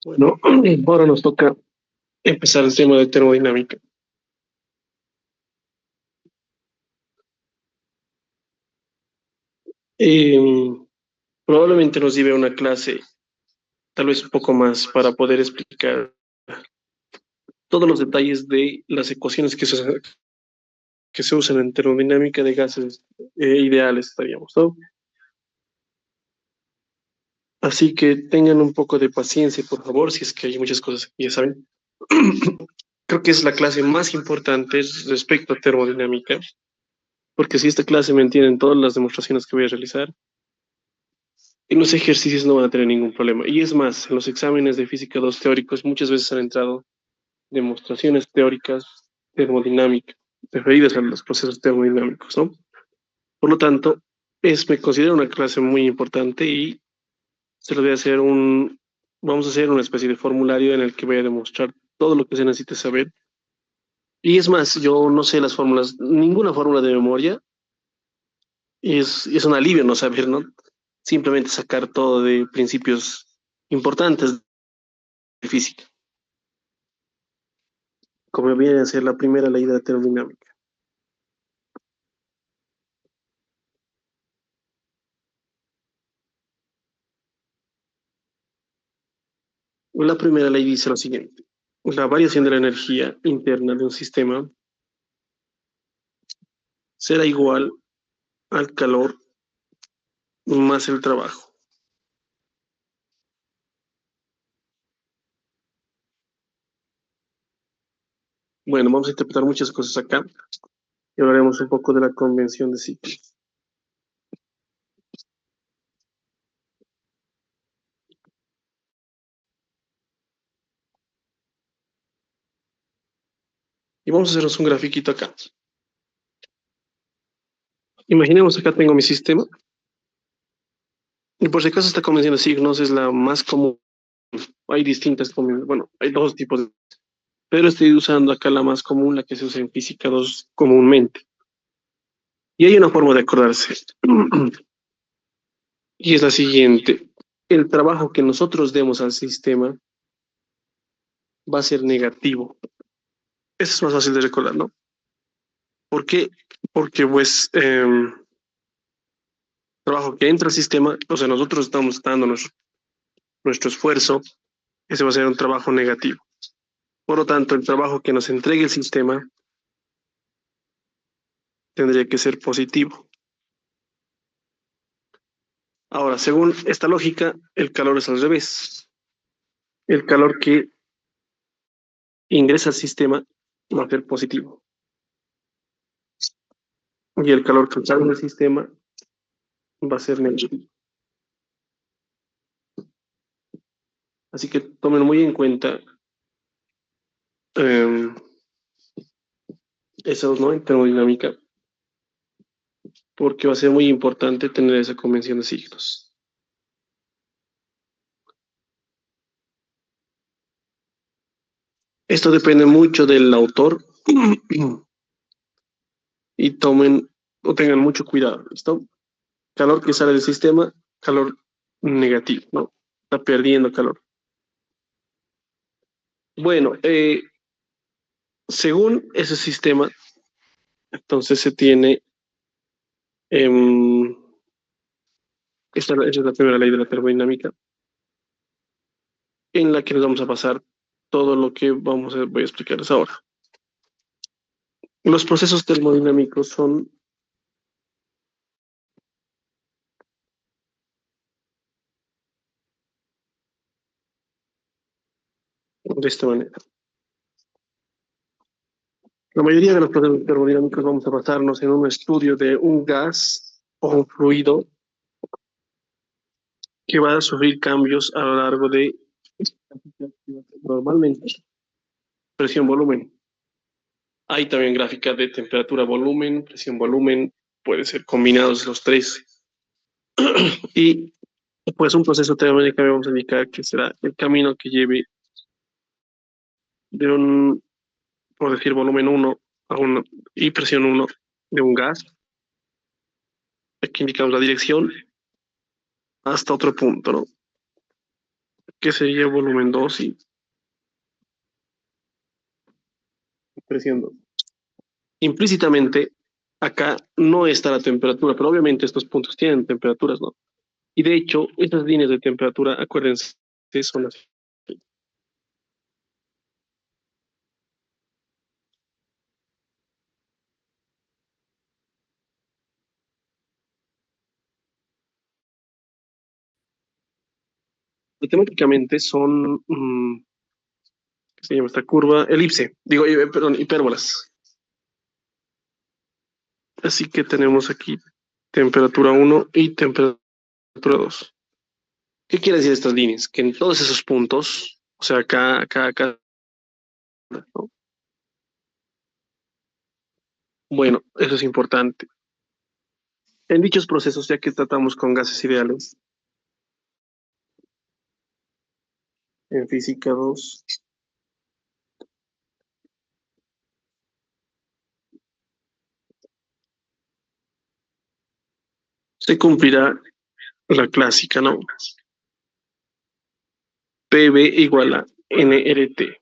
Bueno, ahora nos toca empezar el tema de termodinámica. Eh, Probablemente nos lleve a una clase, tal vez un poco más, para poder explicar todos los detalles de las ecuaciones que se usan en termodinámica de gases ideales, estaríamos, ¿no? Así que tengan un poco de paciencia, por favor, si es que hay muchas cosas que ya saben. Creo que es la clase más importante respecto a termodinámica, porque si esta clase me entienden todas las demostraciones que voy a realizar, en los ejercicios no van a tener ningún problema. Y es más, en los exámenes de física 2 teóricos muchas veces han entrado demostraciones teóricas termodinámicas, referidas a los procesos termodinámicos, ¿no? Por lo tanto, me considero una clase muy importante y se lo voy a hacer vamos a hacer una especie de formulario en el que voy a demostrar todo lo que se necesita saber. Y es más, yo no sé las fórmulas, ninguna fórmula de memoria, y es un alivio no saber, ¿no? Simplemente sacar todo de principios importantes de física, como viene a ser la primera ley de la termodinámica. La primera ley dice lo siguiente: la variación de la energía interna de un sistema será igual al calor más el trabajo. Bueno, vamos a interpretar muchas cosas acá y hablaremos un poco de la convención de ciclos. Y vamos a hacernos un grafiquito acá. Imaginemos acá tengo mi sistema y por si acaso esta convención de signos es la más común. Hay distintas convenciones, bueno, hay dos tipos, pero estoy usando acá la más común, la que se usa en física 2 comúnmente. Y hay una forma de acordarse. Y es la siguiente: el trabajo que nosotros demos al sistema va a ser negativo. Eso es más fácil de recordar, ¿no? ¿Por qué? Porque pues trabajo que entra al sistema, o sea, nosotros estamos dando nuestro esfuerzo, ese va a ser un trabajo negativo. Por lo tanto, el trabajo que nos entregue el sistema tendría que ser positivo. Ahora, según esta lógica, el calor es al revés. El calor que ingresa al sistema va a ser positivo. Y el calor que sale del sistema va a ser negativo. Así que tomen muy en cuenta eh, esos, ¿no? En termodinámica, porque va a ser muy importante tener esa convención de signos. Esto depende mucho del autor y tomen o tengan mucho cuidado, ¿listo? Calor que sale del sistema, calor negativo, ¿no? Está perdiendo calor. Bueno, según ese sistema, entonces se tiene, eh, esa es la primera ley de la termodinámica, en la que nos vamos a pasar todo lo que voy a explicarles ahora. Los procesos termodinámicos son de esta manera. La mayoría de los procesos termodinámicos vamos a basarnos en un estudio de un gas o un fluido que va a sufrir cambios a lo largo de normalmente presión-volumen. Hay también gráficas de temperatura-volumen, presión-volumen, puede ser combinados los tres. Y pues un proceso termodinámico que vamos a indicar que será el camino que lleve de un, por decir, volumen uno a un, y presión uno de un gas. Aquí indicamos la dirección hasta otro punto, ¿no? que sería volumen 2 y presión 2. Implícitamente, acá no está la temperatura, pero obviamente estos puntos tienen temperaturas, ¿no? Y de hecho, estas líneas de temperatura, acuérdense, son las... Matemáticamente son, ¿qué se llama esta curva? Elipse, digo, perdón, hipérbolas. Así que tenemos aquí temperatura 1 y temperatura 2. ¿Qué quiere decir estas líneas? Que en todos esos puntos, o sea, acá, ¿no? Bueno, eso es importante. En dichos procesos, ya que tratamos con gases ideales, en física 2 se cumplirá la clásica, ¿no? PV igual a nRT.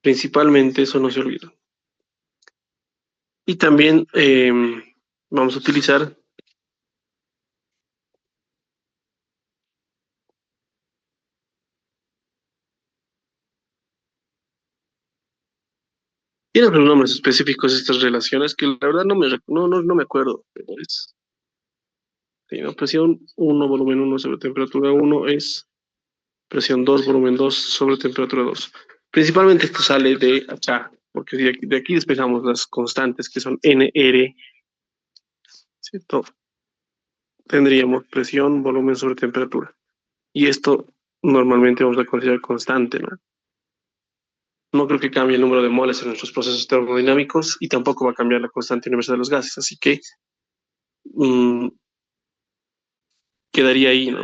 Principalmente eso no se olvida. Y también vamos a utilizar, tienen los nombres específicos de estas relaciones que la verdad no me acuerdo, pero es, sí, ¿no? Presión 1, volumen 1 sobre temperatura 1 es presión 2 volumen 2 sobre temperatura 2. Principalmente esto sale de acá, porque de aquí despejamos las constantes que son NR, ¿cierto? Tendríamos presión, volumen sobre temperatura. Y esto normalmente vamos a considerar constante, ¿no? No creo que cambie el número de moles en nuestros procesos termodinámicos y tampoco va a cambiar la constante universal de los gases, así que mm, quedaría ahí, ¿no?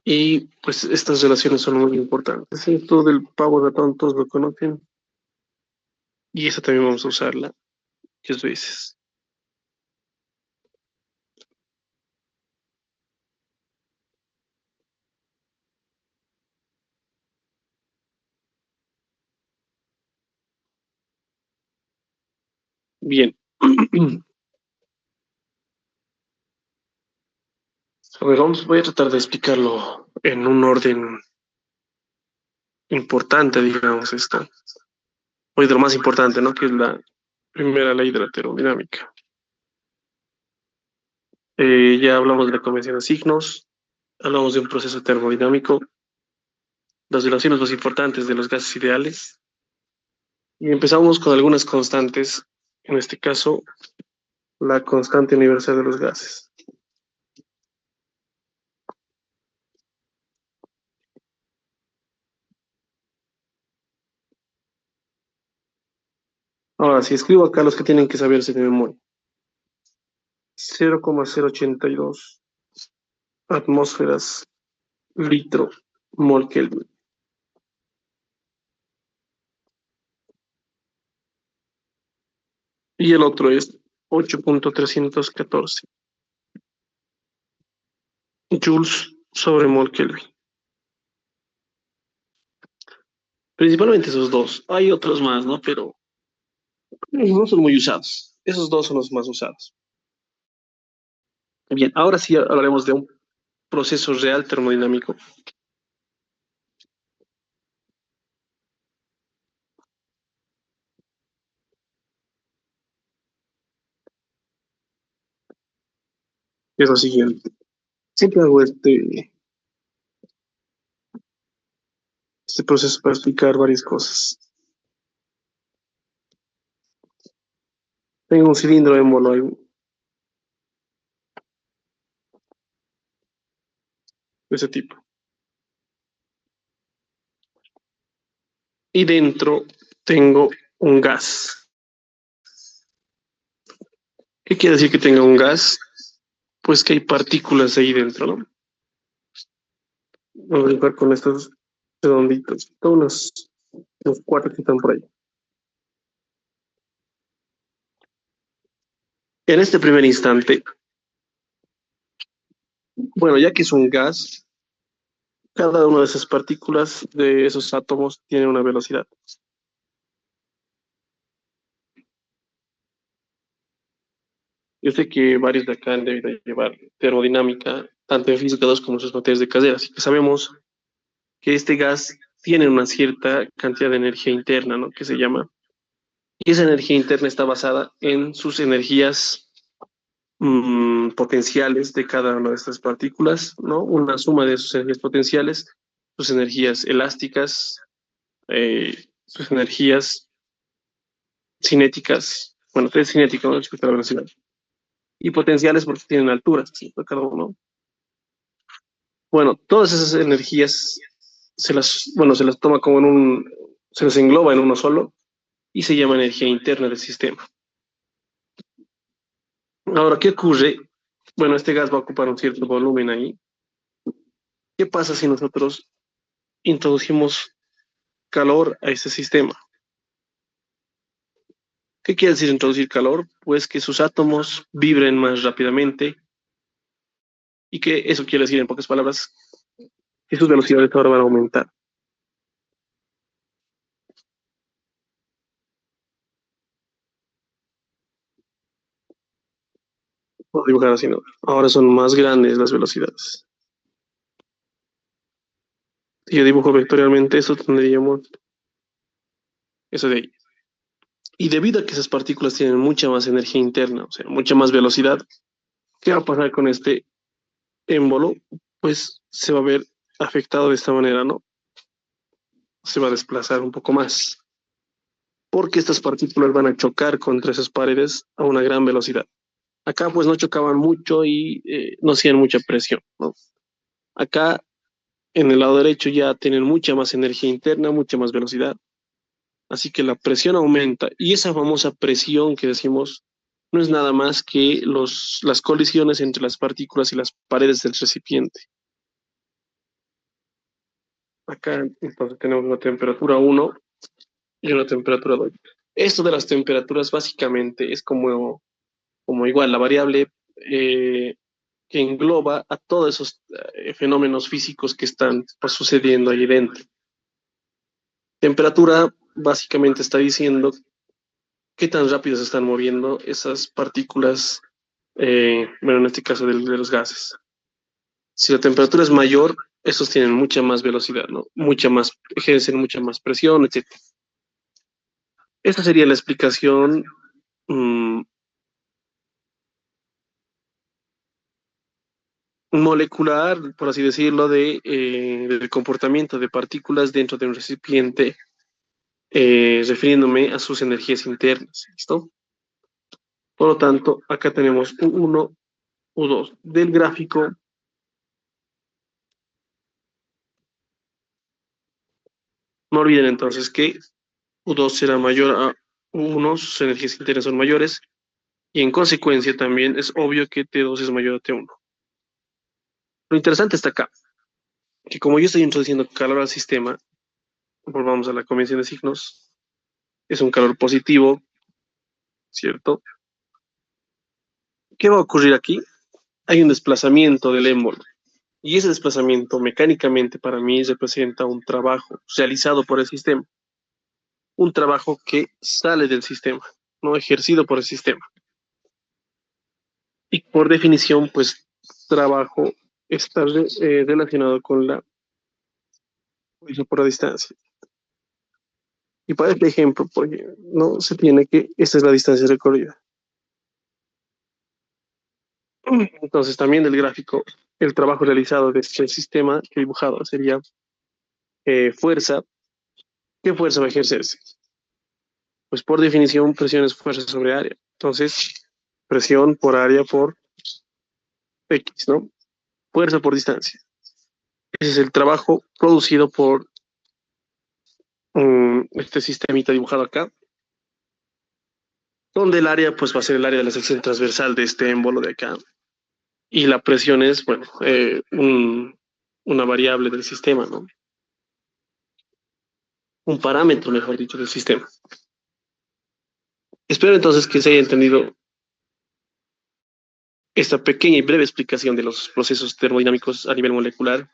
Y pues estas relaciones son muy importantes. Esto del power ratón todos lo conocen y esta también vamos a usarla 10 veces. Bien. A ver, voy a tratar de explicarlo en un orden importante, digamos, esto. Hoy de lo más importante, ¿no? Que es la primera ley de la termodinámica. Ya hablamos de la convención de signos, hablamos de un proceso termodinámico, las relaciones más importantes de los gases ideales, y empezamos con algunas constantes, en este caso, la constante universal de los gases. Ahora, si escribo acá los que tienen que saberse de memoria, 0,082 atmósferas litro mol Kelvin. Y el otro es 8,314 joules sobre mol Kelvin. Principalmente esos dos. Hay otros más, ¿no? Pero no son muy usados. Esos dos son los más usados. Bien, ahora sí hablaremos de un proceso real termodinámico. Que es lo siguiente. Siempre hago este proceso para explicar varias cosas. Tengo un cilindro de molo ahí, de ese tipo. Y dentro tengo un gas. ¿Qué quiere decir que tenga un gas? Pues que hay partículas ahí dentro, ¿no? Vamos a dibujar con estos redonditos. Unos cuatro que están por ahí. En este primer instante, Bueno, ya que es un gas, cada una de esas partículas de esos átomos tiene una velocidad. Yo sé que varios de acá han debido llevar termodinámica, tanto en física 2 como en sus materias de carrera, así que sabemos que este gas tiene una cierta cantidad de energía interna, ¿no? Que se llama. Y esa energía interna está basada en sus energías potenciales de cada una de estas partículas, ¿no? Una suma de sus energías potenciales, sus energías elásticas, sus energías cinéticas, bueno, es cinética, ¿no? Respecto a la velocidad, y potenciales porque tienen alturas, ¿sí? Cada uno. Bueno, todas esas energías bueno, se las toma como se las engloba en uno solo y se llama energía interna del sistema. Ahora, ¿qué ocurre? Bueno, este gas va a ocupar un cierto volumen ahí. ¿Qué pasa si nosotros introducimos calor a este sistema? ¿Qué quiere decir introducir calor? Pues que sus átomos vibren más rápidamente y que eso quiere decir, en pocas palabras, que sus velocidades ahora van a aumentar. Puedo dibujar así, ¿no? Ahora son más grandes las velocidades. Si yo dibujo vectorialmente eso, tendríamos eso de ahí. Y debido a que esas partículas tienen mucha más energía interna, o sea, mucha más velocidad, ¿qué va a pasar con este émbolo? Pues se va a ver afectado de esta manera, ¿no? Se va a desplazar un poco más, porque estas partículas van a chocar contra esas paredes a una gran velocidad. Acá pues no chocaban mucho y no hacían mucha presión, ¿no? Acá en el lado derecho ya tienen mucha más energía interna, mucha más velocidad, así que la presión aumenta y esa famosa presión que decimos no es nada más que las colisiones entre las partículas y las paredes del recipiente. Acá entonces tenemos una temperatura 1 y una temperatura 2. Esto de las temperaturas básicamente es como igual la variable que engloba a todos esos fenómenos físicos que están pues, sucediendo ahí dentro. Temperatura básicamente está diciendo qué tan rápido se están moviendo esas partículas, bueno, en este caso de los gases. Si la temperatura es mayor, estos tienen mucha más velocidad, ¿no? Mucha más, ejercen mucha más presión, etcétera. Esta sería la explicación mmm, molecular, por así decirlo, del comportamiento de partículas dentro de un recipiente, refiriéndome a sus energías internas. ¿Listo? Por lo tanto, acá tenemos U1, U2. Del gráfico, no olviden entonces que U2 será mayor a U1, sus energías internas son mayores, y en consecuencia también es obvio que T2 es mayor a T1. Lo interesante está acá, que como yo estoy introduciendo calor al sistema, volvamos a la convención de signos, es un calor positivo, ¿cierto? ¿Qué va a ocurrir aquí? Hay un desplazamiento del émbolo. Y ese desplazamiento mecánicamente para mí representa un trabajo realizado por el sistema, un trabajo que sale del sistema, no ejercido por el sistema. Y por definición, pues trabajo está relacionado con la fuerza por la distancia. Y para este ejemplo, porque no se tiene que, esta es la distancia recorrida. Entonces también del gráfico, el trabajo realizado de este sistema que he dibujado sería fuerza. ¿Qué fuerza va a ejercerse? Pues por definición, presión es fuerza sobre área. Entonces, presión por área por X, ¿no? Fuerza por distancia. Ese es el trabajo producido por este sistemita dibujado acá, donde el área pues va a ser el área de la sección transversal de este émbolo de acá. Y la presión es, bueno, una variable del sistema, ¿no? Un parámetro, mejor dicho, del sistema. Espero entonces que se haya entendido esta pequeña y breve explicación de los procesos termodinámicos a nivel molecular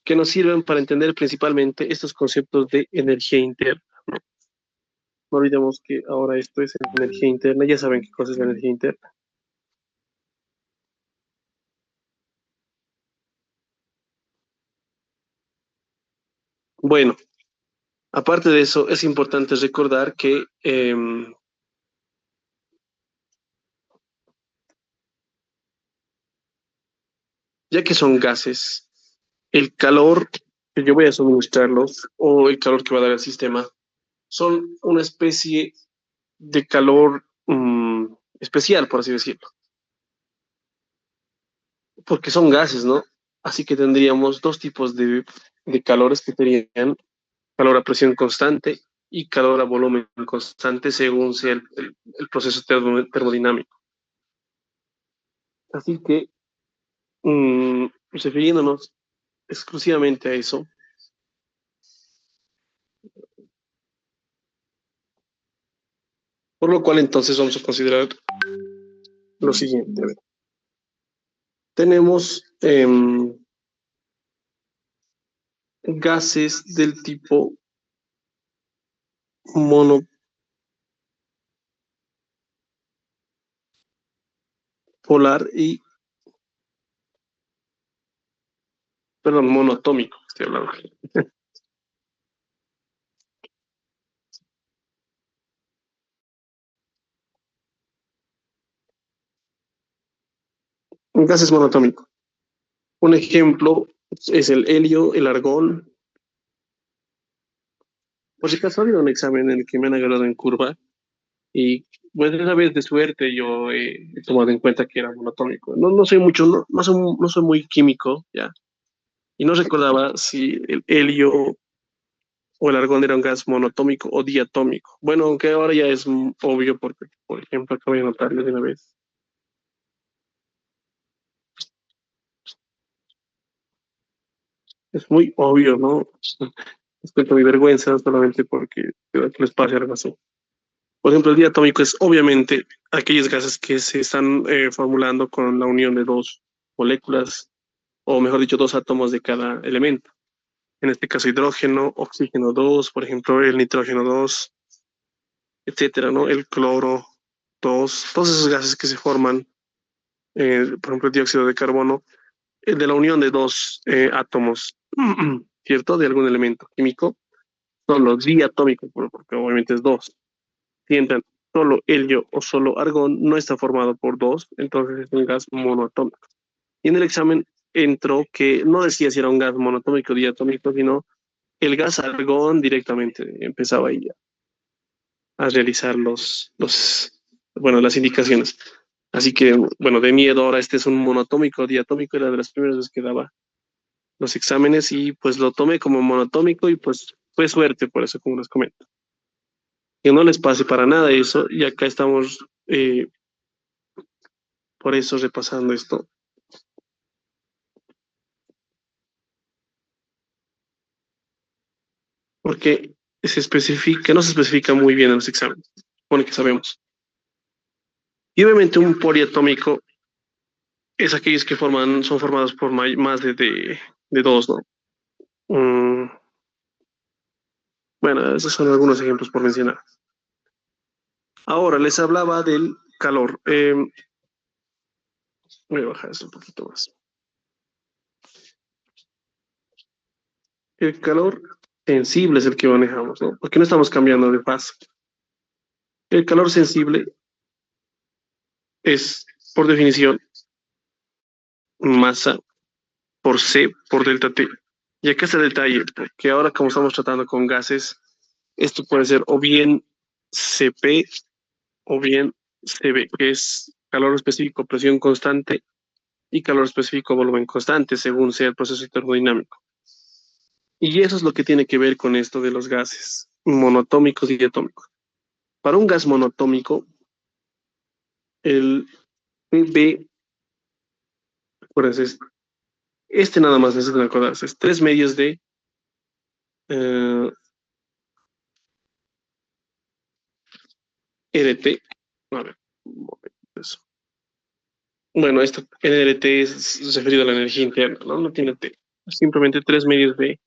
que nos sirven para entender principalmente estos conceptos de energía interna. No, no olvidemos que ahora esto es energía interna, ya saben qué cosa es la energía interna. Bueno, aparte de eso, es importante recordar que ya que son gases, el calor que yo voy a suministrarlos o el calor que va a dar el sistema son una especie de calor especial, por así decirlo, porque son gases, ¿no? Así que tendríamos dos tipos de calores que serían calor a presión constante y calor a volumen constante según sea el proceso termodinámico. Así que, refiriéndonos exclusivamente a eso, por lo cual entonces vamos a considerar lo siguiente. A ver, tenemos gases del tipo monopolar y, perdón, monoatómico, estoy hablando. Gases monoatómicos. Un ejemplo es el helio, el argón. Por si acaso ha habido un examen en el que me han agarrado en curva y pues esa vez de suerte yo he tomado en cuenta que era monotómico. No, no soy mucho, no soy muy químico, ya. Y no recordaba si el helio o el argón era un gas monotómico o diatómico. Bueno, aunque ahora ya es obvio porque, por ejemplo, acabo de notarlo de una vez. Es muy obvio, ¿no? Respecto a mi vergüenza, solamente porque creo que les pase algo así. Por ejemplo, el diatómico es obviamente aquellos gases que se están formulando con la unión de dos moléculas, o mejor dicho, dos átomos de cada elemento. En este caso, hidrógeno, oxígeno 2, por ejemplo, el nitrógeno 2, etcétera, ¿no? El cloro 2, todos esos gases que se forman, por ejemplo, el dióxido de carbono, de la unión de dos átomos, ¿cierto? De algún elemento químico, son los diatómicos, bueno, porque obviamente es dos. Si entran solo helio o solo argón, no está formado por dos, entonces es un gas monoatómico. Y en el examen entró que no decía si era un gas monoatómico o diatómico, sino el gas argón directamente empezaba ahí a realizar bueno, las indicaciones. Así que, bueno, de miedo ahora este es un monoatómico, diatómico, era de las primeras veces que daba los exámenes y pues lo tomé como monoatómico y pues fue suerte, por eso como les comento. Que no les pase para nada eso y acá estamos por eso repasando esto, porque no se especifica muy bien en los exámenes, pone que sabemos. Y obviamente un poliatómico es aquellos que son formados por más de dos, ¿no? Mm, bueno, esos son algunos ejemplos por mencionar. Ahora les hablaba del calor. Voy a bajar esto un poquito más. El calor sensible es el que manejamos, ¿no? Porque no estamos cambiando de fase. El calor sensible es, por definición, masa por C por delta T. Y acá está el detalle, porque ahora como estamos tratando con gases, esto puede ser o bien Cp o bien Cv, que es calor específico, presión constante, y calor específico, volumen constante, según sea el proceso termodinámico. Y eso es lo que tiene que ver con esto de los gases monoatómicos y diatómicos. Para un gas monoatómico, el PB, acuérdense, este nada más necesitan acordarse, es 3 medios de eh, RT. A ver, un momento, eso. Bueno, esto NRT es referido a la energía interna, ¿no? No tiene T. Simplemente 3 medios de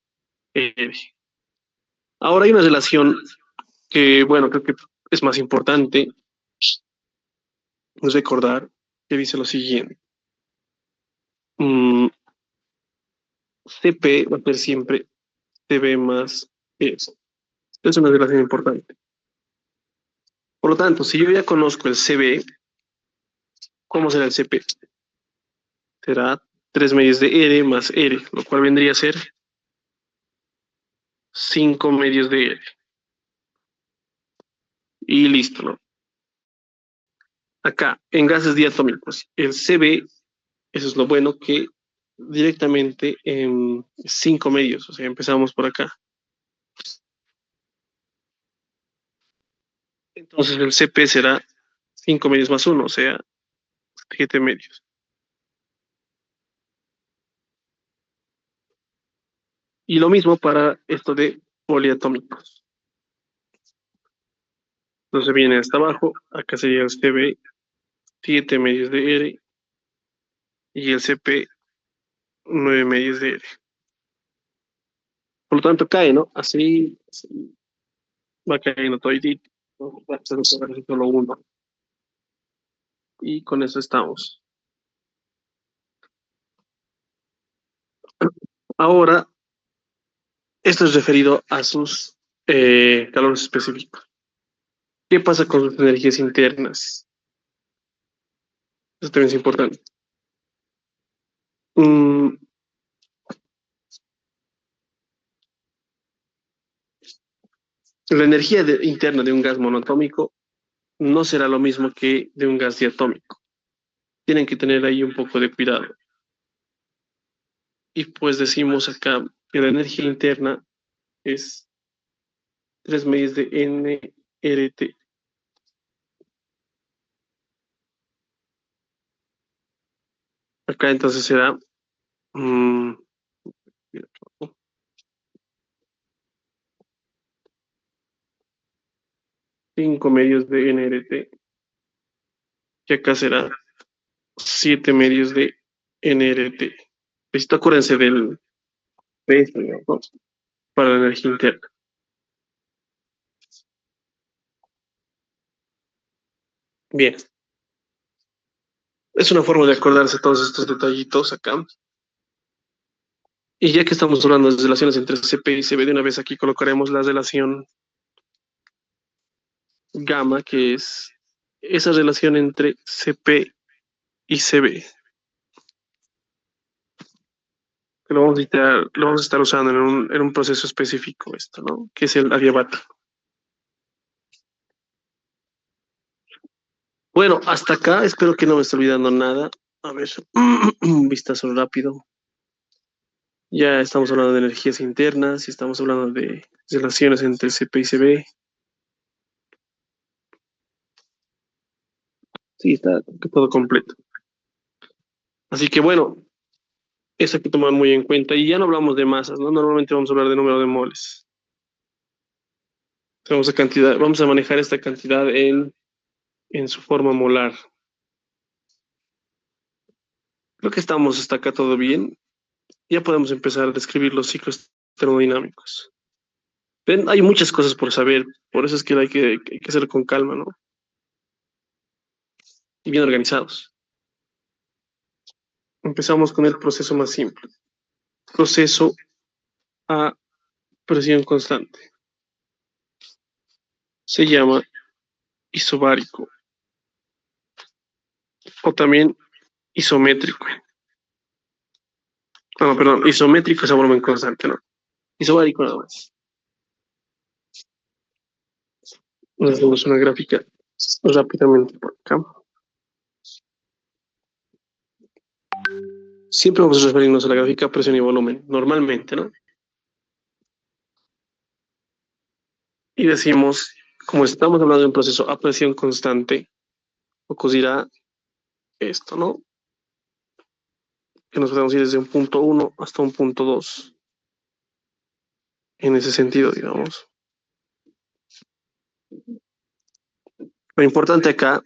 R. Ahora hay una relación que, bueno, creo que es más importante, es recordar que dice lo siguiente. Mm, CP va a ser siempre CB más S. Es una relación importante. Por lo tanto, si yo ya conozco el CB, ¿cómo será el CP? Será 3 medios de R más R, lo cual vendría a ser 5 medios de R. Y listo, ¿no? Acá, en gases diatómicos, el CB, eso es lo bueno, que directamente en 5 medios, o sea, empezamos por acá. Entonces el CP será 5 medios más uno, o sea, 7 medios. Y lo mismo para esto de poliatómicos. Entonces viene hasta abajo, acá sería el CB, 7 medios de R, y el CP, 9 medios de R. Por lo tanto, cae, ¿no? Así va cayendo todo, ¿no? Va a ser solo uno. Y con eso estamos. Ahora, esto es referido a sus calores específicos. ¿Qué pasa con sus energías internas? Eso también es importante. Mm, la energía interna de un gas monoatómico no será lo mismo que de un gas diatómico. Tienen que tener ahí un poco de cuidado. Y pues decimos acá que la energía interna es 3 medios de nRT. Acá entonces será mm, 5 medios de nRT, que acá será 7 medios de nRT. Esto acuérdense del peso, ¿no? Para la energía interna. Bien, es una forma de acordarse todos estos detallitos acá. Y ya que estamos hablando de relaciones entre CP y CB, de una vez aquí colocaremos la relación gamma, que es esa relación entre CP y CB, que lo vamos a estar usando en un proceso específico esto, ¿no? Que es el adiabático. Bueno, hasta acá espero que no me esté olvidando nada. A ver, un vistazo rápido. Ya estamos hablando de energías internas y estamos hablando de relaciones entre CP y CB. Sí, está todo completo. Así que bueno, eso hay que tomar muy en cuenta. Y ya no hablamos de masas, ¿no? Normalmente vamos a hablar de número de moles. Vamos a manejar esta cantidad en su forma molar. Creo que estamos hasta acá todo bien. Ya podemos empezar a describir los ciclos termodinámicos. Ven, hay muchas cosas por saber, por eso es que hay que hacerlo con calma, ¿no? Y bien organizados. Empezamos con el proceso más simple. Proceso a presión constante. Se llama isobárico o también isométrico. No, perdón, isométrico es a volumen constante, ¿no? Isobárico nada más. Nos hacemos una gráfica rápidamente por acá. Siempre vamos a referirnos a la gráfica presión y volumen, normalmente, ¿no? Y decimos, como estamos hablando de un proceso a presión constante, ocurrirá esto, ¿no? Que nos podemos ir desde un punto uno hasta un punto 2, en ese sentido, digamos. Lo importante acá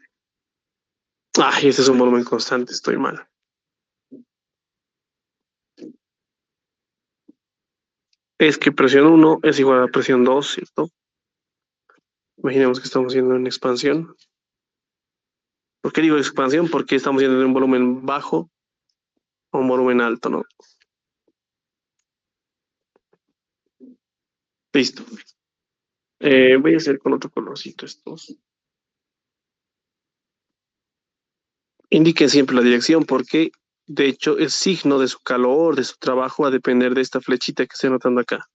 Ay, ese es un volumen constante, estoy mal. Es que presión uno es igual a presión 2, ¿cierto? Imaginemos que estamos haciendo una expansión. ¿Por qué digo expansión? Porque estamos yendo de un volumen bajo a un volumen alto, ¿no? Listo. Voy a hacer con otro colorcito estos. Indiquen siempre la dirección porque, de hecho, el signo de su calor, de su trabajo, va a depender de esta flechita que estoy notando acá.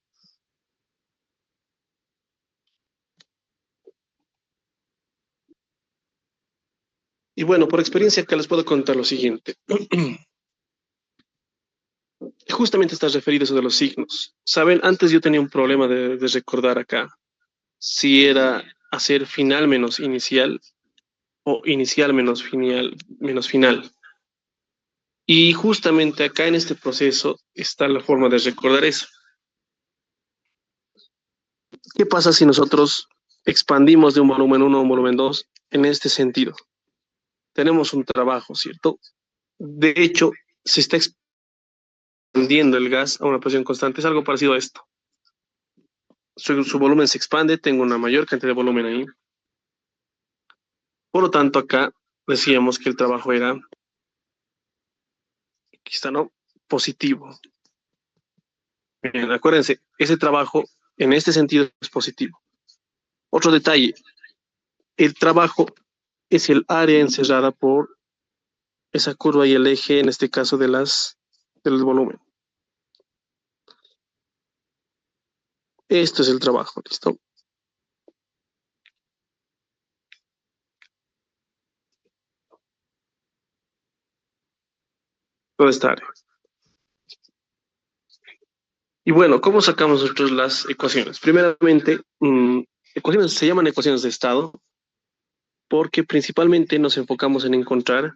Y bueno, por experiencia acá les puedo contar lo siguiente. Justamente está referido eso de los signos. Saben, antes yo tenía un problema de recordar acá si era hacer final menos inicial o inicial menos final. Y justamente acá en este proceso está la forma de recordar eso. ¿Qué pasa si nosotros expandimos de un volumen uno a un volumen 2 en este sentido? Tenemos un trabajo, ¿cierto? De hecho, se está expandiendo el gas a una presión constante. Es algo parecido a esto. Su volumen se expande, tengo una mayor cantidad de volumen ahí. Por lo tanto, acá decíamos que el trabajo era, aquí está, ¿no? Positivo. Bien, acuérdense, ese trabajo en este sentido es positivo. Otro detalle, el trabajo es el área encerrada por esa curva y el eje, en este caso del volumen. Esto es el trabajo, ¿listo? Toda esta área. Y bueno, ¿cómo sacamos nosotros las ecuaciones? Primeramente, ecuaciones se llaman ecuaciones de estado porque principalmente nos enfocamos en encontrar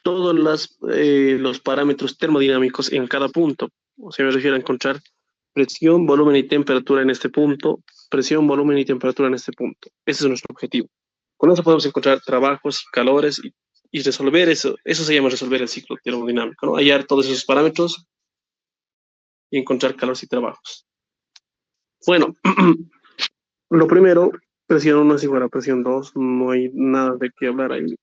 todos los parámetros termodinámicos en cada punto. O sea, me refiero a encontrar presión, volumen y temperatura en este punto, presión, volumen y temperatura en este punto. Ese es nuestro objetivo. Con eso podemos encontrar trabajos, calores y resolver eso. Eso se llama resolver el ciclo termodinámico, ¿no? Hallar todos esos parámetros y encontrar calores y trabajos. Bueno, lo primero, presión 1 es igual a presión 2, no hay nada de qué hablar ahí.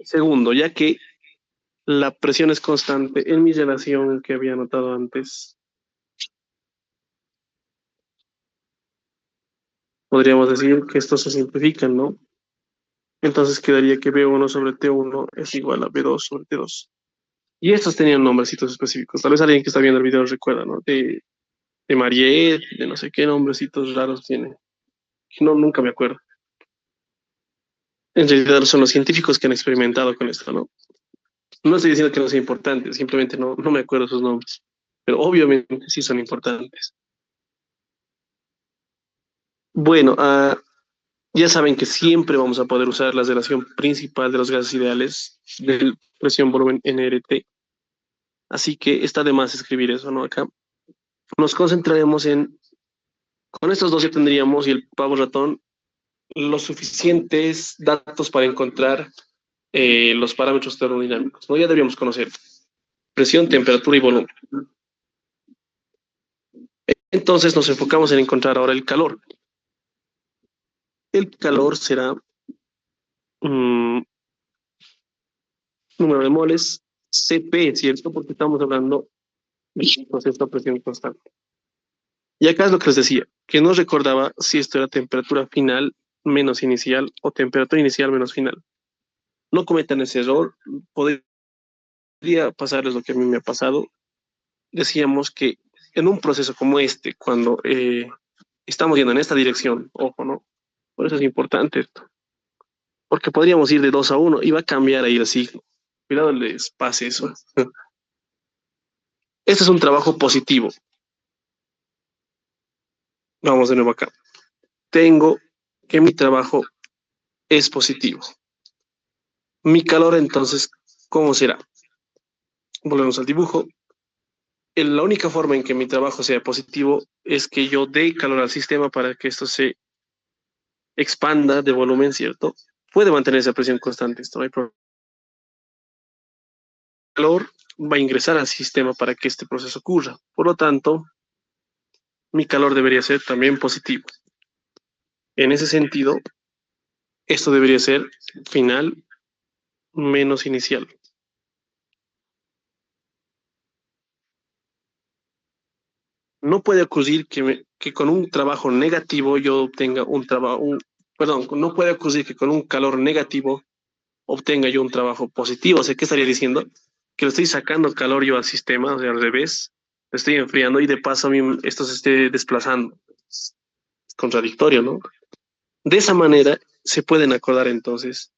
Segundo, ya que la presión es constante en mi relación que había anotado antes, podríamos decir que estos se simplifican, ¿no? Entonces quedaría que B1 sobre T1 es igual a B2 sobre T2. Y estos tenían nombrecitos específicos. Tal vez alguien que está viendo el video recuerda, ¿no? De Mariette, de no sé qué nombrecitos raros tiene. No, nunca me acuerdo. En realidad son los científicos que han experimentado con esto, ¿no? No estoy diciendo que no sea importante, simplemente no me acuerdo sus nombres. Pero obviamente sí son importantes. Bueno, ya saben que siempre vamos a poder usar la relación principal de los gases ideales de presión-volumen NRT. Así que está de más escribir eso, ¿no? Acá nos concentraremos con estos dos ya tendríamos y el pavo ratón los suficientes datos para encontrar los parámetros termodinámicos, ¿no? Ya deberíamos conocer presión, temperatura y volumen. Entonces nos enfocamos en encontrar ahora el calor. El calor será um, número de moles CP, ¿cierto? Porque estamos hablando de un proceso a presión constante. Y acá es lo que les decía, que no recordaba si esto era temperatura final menos inicial o temperatura inicial menos final. No cometan ese error, podría pasarles lo que a mí me ha pasado. Decíamos que en un proceso como este, cuando estamos yendo en esta dirección, ojo, ¿no? Por eso es importante esto, porque podríamos ir de 2 a uno y va a cambiar ahí el signo. Cuidado les pase eso. Este es un trabajo positivo. Vamos de nuevo acá. Tengo que mi trabajo es positivo. Mi calor entonces, ¿cómo será? Volvemos al dibujo. La única forma en que mi trabajo sea positivo es que yo dé calor al sistema para que esto se expanda de volumen, ¿cierto? Puede mantenerse a presión constante, esto no hay problema. El calor va a ingresar al sistema para que este proceso ocurra. Por lo tanto, mi calor debería ser también positivo. En ese sentido, esto debería ser final menos inicial. No puede ocurrir que con un trabajo negativo yo obtenga un trabajo, perdón, no puede ocurrir que con un calor negativo obtenga yo un trabajo positivo. O sea, ¿qué estaría diciendo? Que le estoy sacando calor yo al sistema, o sea, al revés, lo estoy enfriando y de paso a mí esto se esté desplazando. Es contradictorio, ¿no? De esa manera se pueden acordar entonces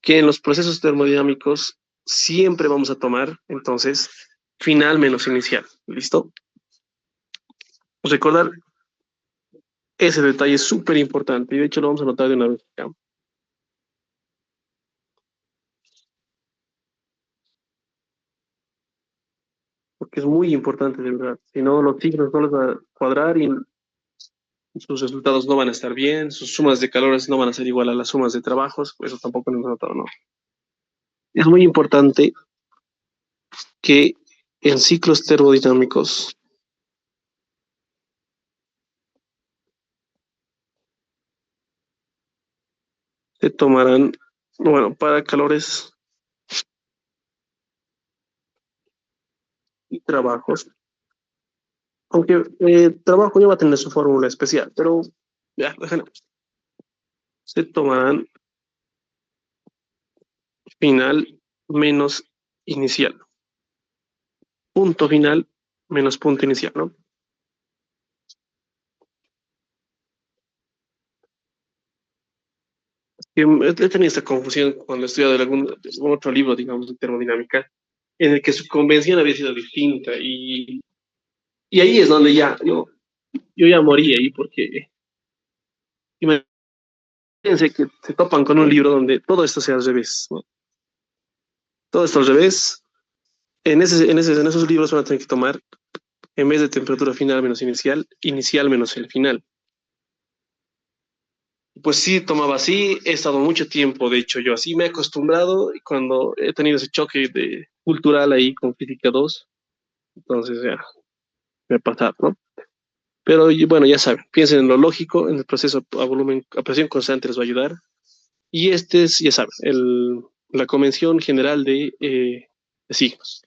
que en los procesos termodinámicos siempre vamos a tomar entonces final menos inicial. ¿Listo? Recordar ese detalle es súper importante y de hecho lo vamos a notar de una vez acá, porque es muy importante de verdad. Si no, los signos no les va a cuadrar y sus resultados no van a estar bien, sus sumas de calores no van a ser igual a las sumas de trabajos, pues eso tampoco lo hemos notado, ¿no? Es muy importante que en ciclos termodinámicos se tomarán, bueno, para calores y trabajos, aunque trabajo ya va a tener su fórmula especial, pero ya, déjenme. Se tomarán final menos inicial, punto final menos punto inicial, ¿no? He tenido esta confusión cuando he estudiado algún otro libro, digamos, de termodinámica, en el que su convención había sido distinta y ahí es donde ya yo ya morí ahí porque imagínense que se topan con un libro donde todo esto sea al revés, ¿no? Todo esto al revés. En esos libros van a tener que tomar, en vez de temperatura final menos inicial, inicial menos el final. Pues sí, tomaba así, he estado mucho tiempo, de hecho, yo así me he acostumbrado y cuando he tenido ese choque cultural ahí con Física 2, entonces ya me ha pasado, ¿no? Pero bueno, ya saben, piensen en lo lógico, en el proceso a volumen, a presión constante les va a ayudar. Y este es, ya saben, la convención general de signos.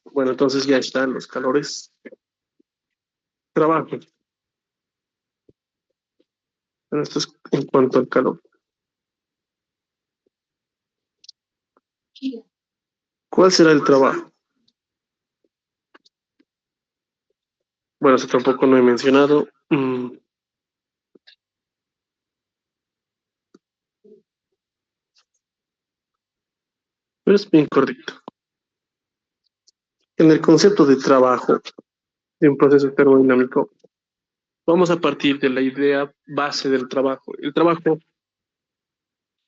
Bueno, entonces ya están los calores. Trabajo. Bueno, esto es en cuanto al calor. ¿Cuál será el trabajo? Bueno, eso tampoco no he mencionado. Pero es bien correcto. En el concepto de trabajo de un proceso termodinámico, vamos a partir de la idea base del trabajo. El trabajo,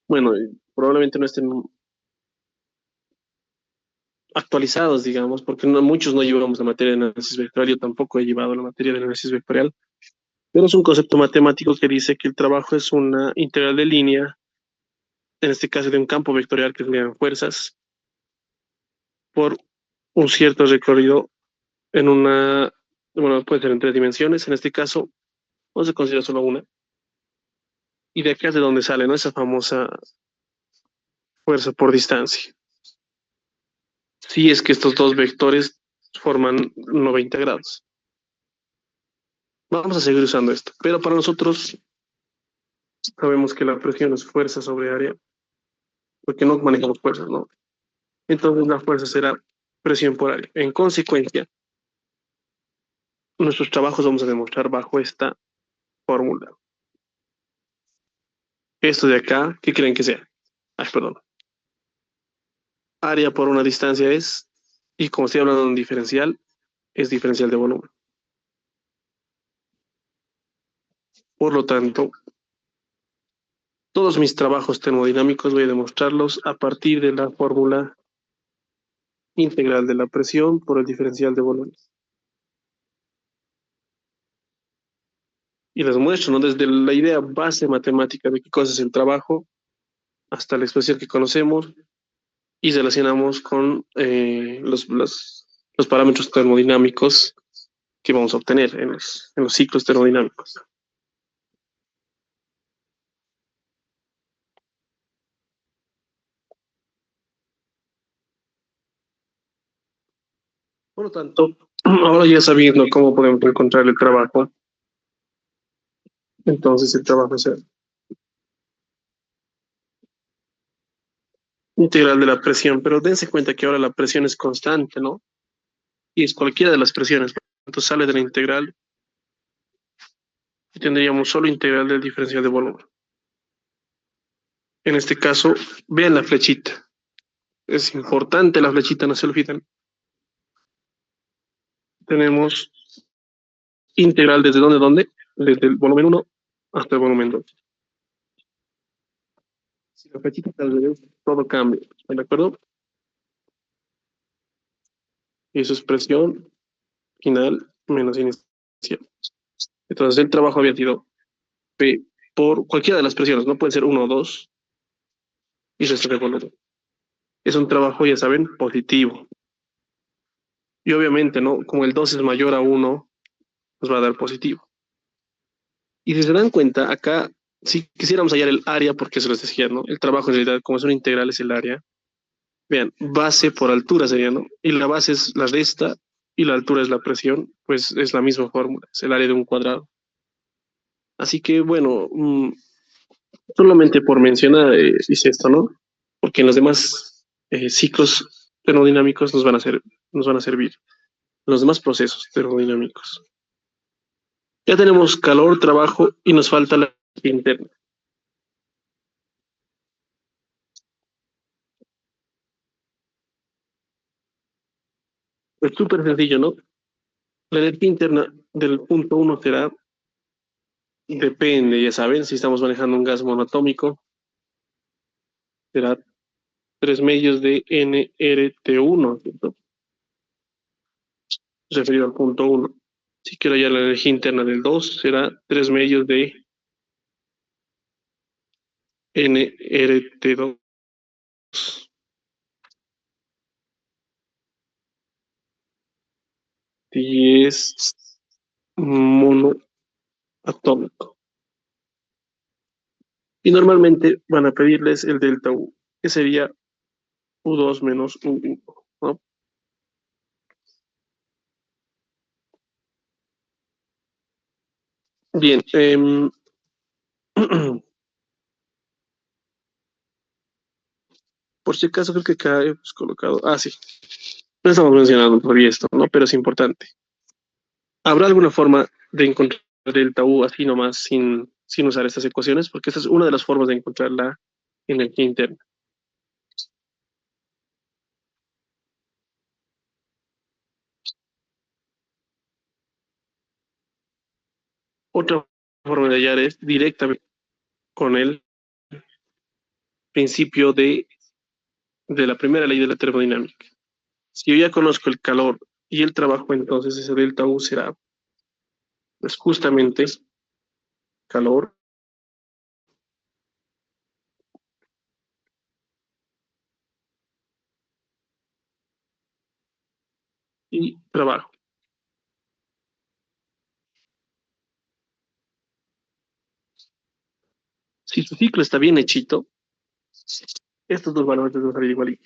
bueno, probablemente no estén actualizados, digamos, porque muchos no llevamos la materia de análisis vectorial, yo tampoco he llevado la materia de análisis vectorial, pero es un concepto matemático que dice que el trabajo es una integral de línea, en este caso de un campo vectorial que se le llaman fuerzas, por un cierto recorrido en bueno, puede ser en tres dimensiones, en este caso vamos a considerar solo una, y de acá es de donde sale, ¿no? Esa famosa fuerza por distancia. Si es que estos dos vectores forman 90 grados. Vamos a seguir usando esto, pero para nosotros sabemos que la presión es fuerza sobre área, porque no manejamos fuerzas, ¿no? Entonces la fuerza será presión por área. En consecuencia, nuestros trabajos vamos a demostrar bajo esta fórmula. Esto de acá, ¿qué creen que sea? Ay, perdón. Área por una distancia es, y como estoy hablando de un diferencial, es diferencial de volumen. Por lo tanto, todos mis trabajos termodinámicos voy a demostrarlos a partir de la fórmula integral de la presión por el diferencial de volumen. y les muestro, ¿no? Desde la idea base matemática de qué cosa es el trabajo hasta la expresión que conocemos y relacionamos con los parámetros termodinámicos que vamos a obtener en los ciclos termodinámicos. Por lo tanto, ahora ya sabiendo cómo podemos encontrar el trabajo, entonces el trabajo es el integral de la presión, pero dense cuenta que ahora la presión es constante, ¿no? Y es cualquiera de las presiones. Entonces sale de la integral y tendríamos solo integral del diferencial de volumen. En este caso, vean la flechita. Es importante la flechita, no se olviden. Tenemos integral desde dónde, desde el volumen uno hasta el volumen 2. Si la flechita está al revés, todo cambia, ¿de acuerdo? Y eso es presión final menos inicial. Entonces el trabajo había sido P por cualquiera de las presiones, no puede ser uno o dos y resto de volumen. Es un trabajo, ya saben, positivo. Y obviamente, ¿no? Como el 2 es mayor a uno, nos va a dar positivo. Y si se dan cuenta, acá, si quisiéramos hallar el área, porque se los decía, ¿no? El trabajo en realidad, como es una integral, es el área. Vean, base por altura sería, ¿no? Y la base es la de esta y la altura es la presión, pues es la misma fórmula, es el área de un cuadrado. Así que, bueno, solamente por mencionar, hice esto, ¿no? Porque en los demás ciclos termodinámicos nos van a servir, los demás procesos termodinámicos. Ya tenemos calor, trabajo y nos falta la energía interna. Es súper sencillo, ¿no? La energía interna del punto uno será, depende, ya saben, si estamos manejando un gas monoatómico, será 3 medios de nRT1, ¿cierto? Referido al punto uno. Si quiero hallar la energía interna del 2, será 3 medios de nRT2. Y es monoatómico. Y normalmente van a pedirles el delta U, que sería U2 menos U1, ¿no? Bien, por si acaso creo que acá hemos colocado, sí, no estamos mencionando todavía esto, ¿no? Pero es importante. ¿Habrá alguna forma de encontrar delta U así nomás sin usar estas ecuaciones? Porque esta es una de las formas de encontrar la energía interna. Otra forma de hallar es directamente con el principio de la primera ley de la termodinámica. Si yo ya conozco el calor y el trabajo, entonces ese delta U será pues, justamente calor y trabajo. Si su ciclo está bien hechito, estos dos valores van a salir igual.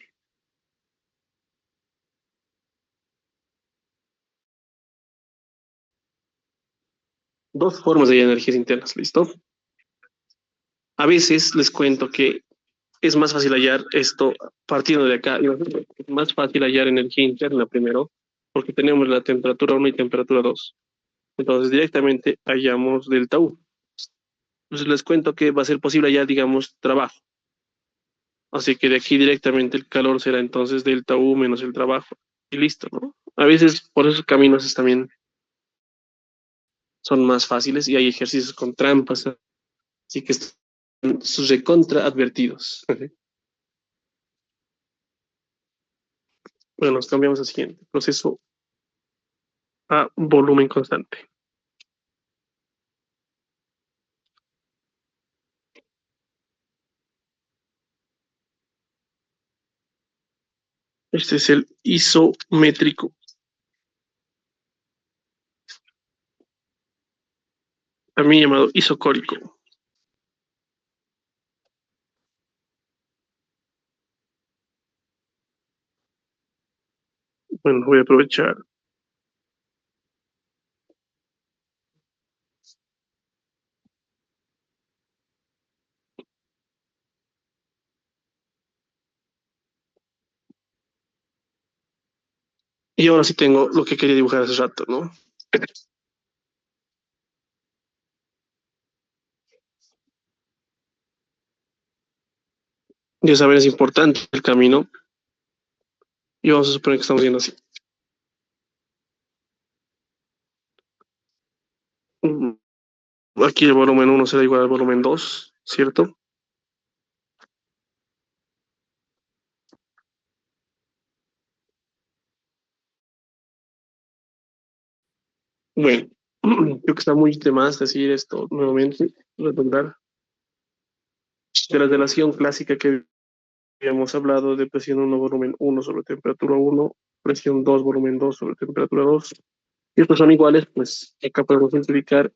Dos formas de energías internas, ¿listo? A veces les cuento que es más fácil hallar esto partiendo de acá. Es más fácil hallar energía interna primero, porque tenemos la temperatura 1 y temperatura 2. Entonces directamente hallamos delta U. Entonces les cuento que va a ser posible hallar, digamos, trabajo. Así que de aquí directamente el calor será entonces delta U menos el trabajo. Y listo, ¿no? A veces por esos caminos también son más fáciles y hay ejercicios con trampas, así que están sus recontra advertidos. Bueno, nos cambiamos al siguiente. Proceso a volumen constante. Este es el isométrico, también llamado isocórico. Bueno, voy a aprovechar. Y ahora sí tengo lo que quería dibujar hace rato, ¿no? Ya saben, es importante el camino. Y vamos a suponer que estamos viendo así. Mm, Aquí el volumen uno será igual al volumen 2, ¿cierto? Bueno, creo que está muy de más decir esto nuevamente, redundar. De la relación clásica que habíamos hablado de presión uno volumen uno sobre temperatura uno, presión 2 volumen 2 sobre temperatura 2. Y estos son iguales, pues acá podemos simplificar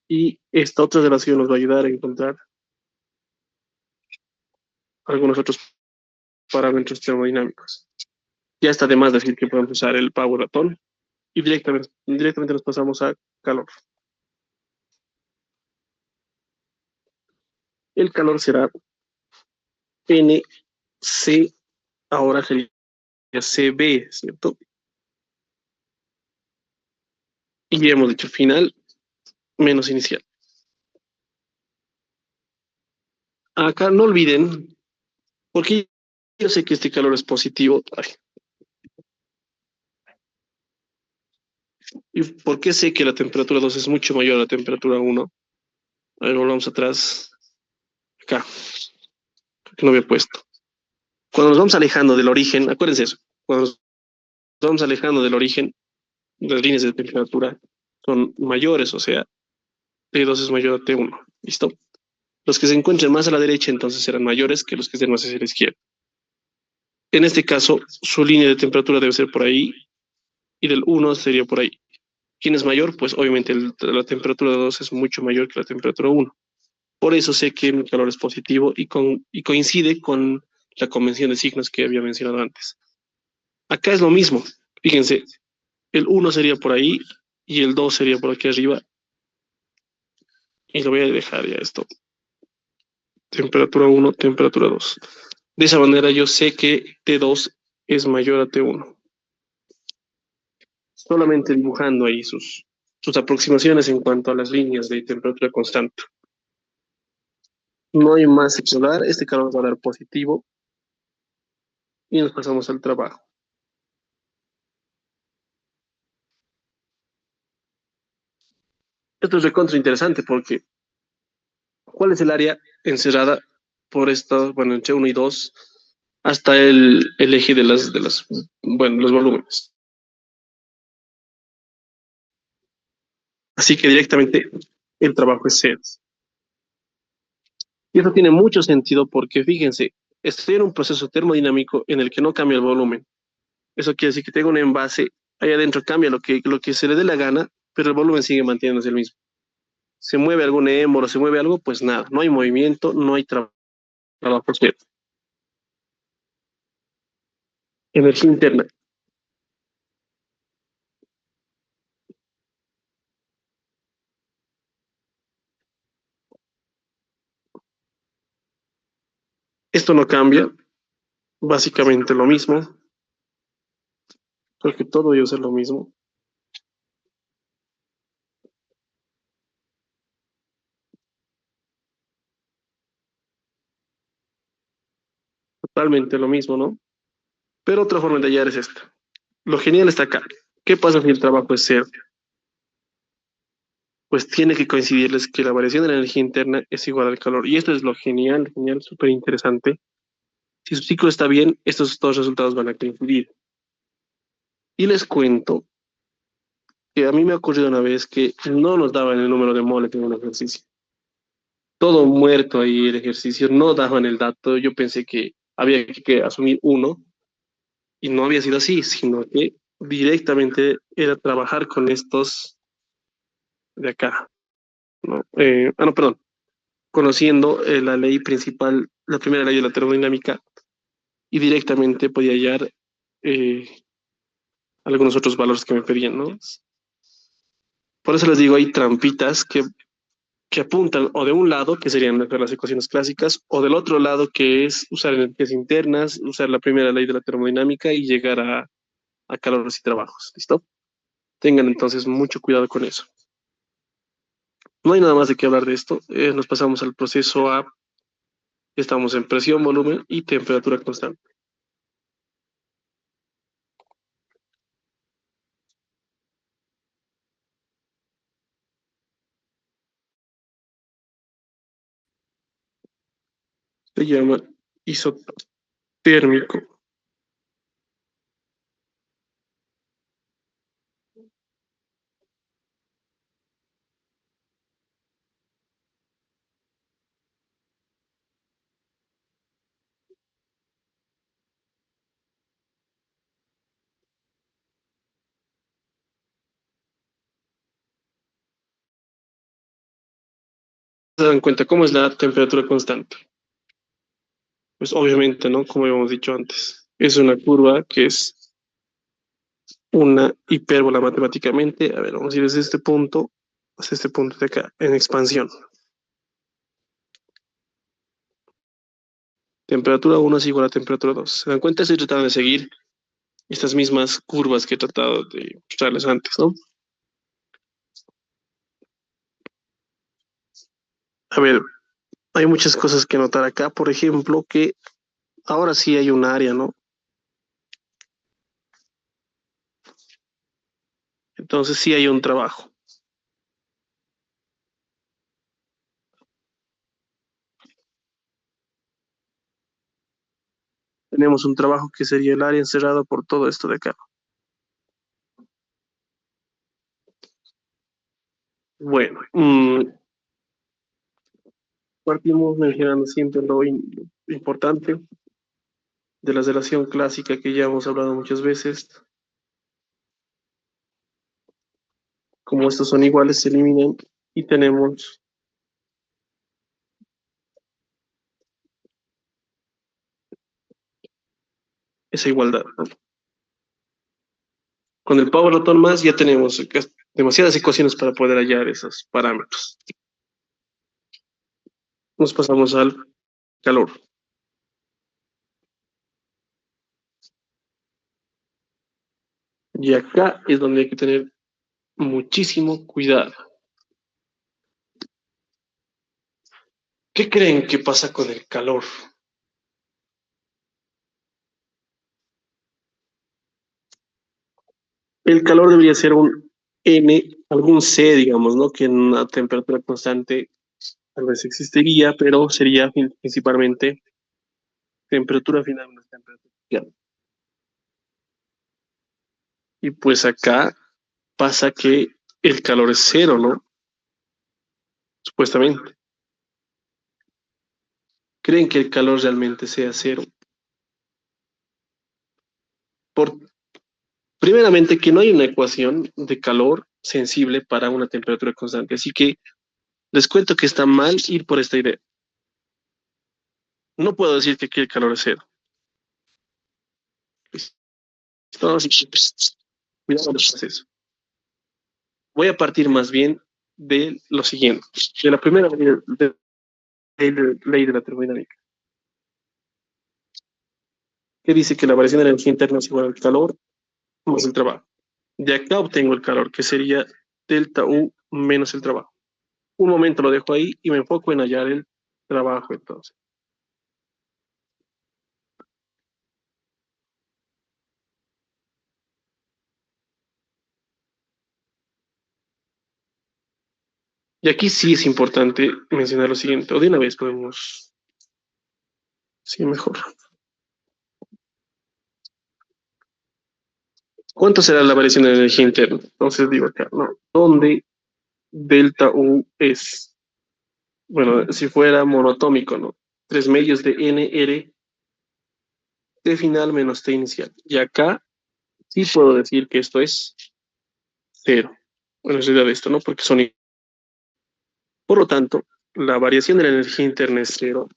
y esta otra relación nos va a ayudar a encontrar algunos otros parámetros termodinámicos. Ya está de más decir que podemos usar el power ratón y directamente nos pasamos a calor. El calor será NC, ahora sería CB, ¿cierto? Y ya hemos dicho final menos inicial. Acá no olviden, porque yo sé que este calor es positivo. Ay, ¿y por qué sé que la temperatura 2 es mucho mayor a la temperatura uno? A ver, volvamos atrás. Acá, que no había puesto. Cuando nos vamos alejando del origen, acuérdense eso, cuando nos vamos alejando del origen, las líneas de temperatura son mayores, o sea, T2 es mayor a T1. ¿Listo? Los que se encuentren más a la derecha entonces serán mayores que los que estén más hacia la izquierda. En este caso, su línea de temperatura debe ser por ahí y del uno sería por ahí. ¿Quién es mayor? Pues obviamente la temperatura de 2 es mucho mayor que la temperatura uno. Por eso sé que mi calor es positivo y coincide con la convención de signos que había mencionado antes. Acá es lo mismo. Fíjense, el uno sería por ahí y el 2 sería por aquí arriba. Y lo voy a dejar ya esto. Temperatura uno, temperatura 2. De esa manera yo sé que T2 es mayor a T1. Solamente dibujando ahí sus aproximaciones en cuanto a las líneas de temperatura constante. No hay más que hablar, este calor va a dar positivo y nos pasamos al trabajo. Esto es recontra interesante porque ¿cuál es el área encerrada por estos, bueno, entre uno y 2 hasta el eje bueno, los volúmenes? Así que directamente el trabajo es cero. Y eso tiene mucho sentido porque fíjense, estoy en un proceso termodinámico en el que no cambia el volumen. Eso quiere decir que tengo un envase, ahí adentro cambia lo que se le dé la gana, pero el volumen sigue manteniéndose el mismo. Se mueve algún émbolo, se mueve algo, pues nada, no hay movimiento, no hay trabajo cero. Energía interna. Esto no cambia, básicamente lo mismo, porque todo debe ser lo mismo, totalmente lo mismo, ¿no? Pero otra forma de hallar es esta. Lo genial está acá. ¿Qué pasa si el trabajo es cero? Pues tiene que coincidirles que la variación de la energía interna es igual al calor. Y esto es lo genial, genial, súper interesante. Si su ciclo está bien, estos dos resultados van a coincidir. Y les cuento que a mí me ha ocurrido una vez que no nos daban el número de moles en un ejercicio. Todo muerto ahí el ejercicio, no daban el dato. Yo pensé que había que asumir uno Y no había sido así, sino que directamente era trabajar con estos de acá, ¿no? No, perdón, conociendo la ley principal, la primera ley de la termodinámica, y directamente podía hallar eh, algunos otros valores que me pedían, ¿no? Por eso les digo, hay trampitas que apuntan o de un lado, que serían las ecuaciones clásicas, o del otro lado, que es usar energías internas, usar la primera ley de la termodinámica y llegar a calores y trabajos. ¿Listo? Tengan entonces mucho cuidado con eso. No hay nada más de qué hablar de esto. Nos pasamos al proceso A. Estamos en presión, volumen y temperatura constante. Se llama isotérmico. Se dan cuenta cómo es la temperatura constante. Pues obviamente, ¿no? Como hemos dicho antes, es una curva que es una hipérbola matemáticamente. A ver, vamos a ir desde este punto hasta este punto de acá, en expansión. Temperatura 1 es igual a temperatura 2. ¿Se dan cuenta? Estoy tratando de seguir estas mismas curvas que he tratado de mostrarles antes, ¿no? A ver, hay muchas cosas que notar acá. Por ejemplo, que ahora sí hay un área, ¿no? Entonces sí hay un trabajo. Tenemos un trabajo que sería el área encerrada por todo esto de acá. Bueno, partimos mencionando siempre lo importante de la relación clásica que ya hemos hablado muchas veces. Como estos son iguales, se eliminan y tenemos esa igualdad, ¿no? Con el power Newton más ya tenemos demasiadas ecuaciones para poder hallar esos parámetros. Nos pasamos al calor. Y acá es donde hay que tener muchísimo cuidado. ¿Qué creen que pasa con el calor? El calor debería ser un N, algún C, digamos, ¿no? Que en una temperatura constante tal vez existiría, pero sería principalmente temperatura final menos temperatura inicial. Y pues acá pasa que el calor es cero, ¿no? Supuestamente. ¿Creen que el calor realmente sea cero? Por, primeramente, que no hay una ecuación de calor sensible para una temperatura constante. Así que les cuento que está mal ir por esta idea. No puedo decir que aquí el calor es cero. No, sí, cuidado con el proceso. Voy a partir más bien de lo siguiente, de la primera ley de la termodinámica, que dice que la variación de la energía interna es igual al calor más el trabajo. De acá obtengo el calor, que sería delta U menos el trabajo. Un momento lo dejo ahí y me enfoco en hallar el trabajo entonces. Y aquí sí es importante mencionar lo siguiente, o de una vez podemos, sí, mejor. ¿Cuánto será la variación de la energía interna? Entonces digo acá, ¿no? ¿Dónde delta U es? Bueno, si fuera monotómico, ¿no? 3 medios de NR T final menos T inicial. Y acá sí puedo decir que esto es cero. Bueno, en realidad esto, ¿no? Porque son... Por lo tanto, la variación de la energía interna es cero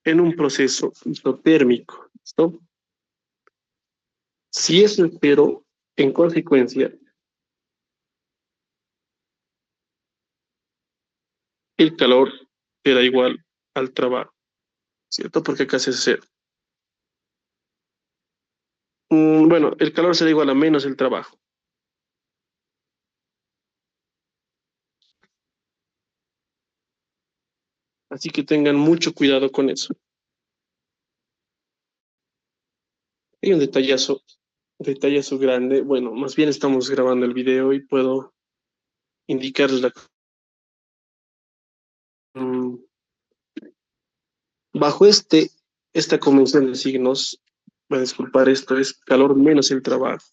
en un proceso isotérmico. ¿Listo? Si eso es cero, en consecuencia, el calor será igual al trabajo, ¿cierto? Porque acá se hace cero. Bueno, el calor será igual a menos el trabajo. Así que tengan mucho cuidado con eso. Hay un detallazo grande. Bueno, más bien estamos grabando el video y puedo indicarles mm, bajo esta convención de signos, voy a disculpar, esto es calor menos el trabajo.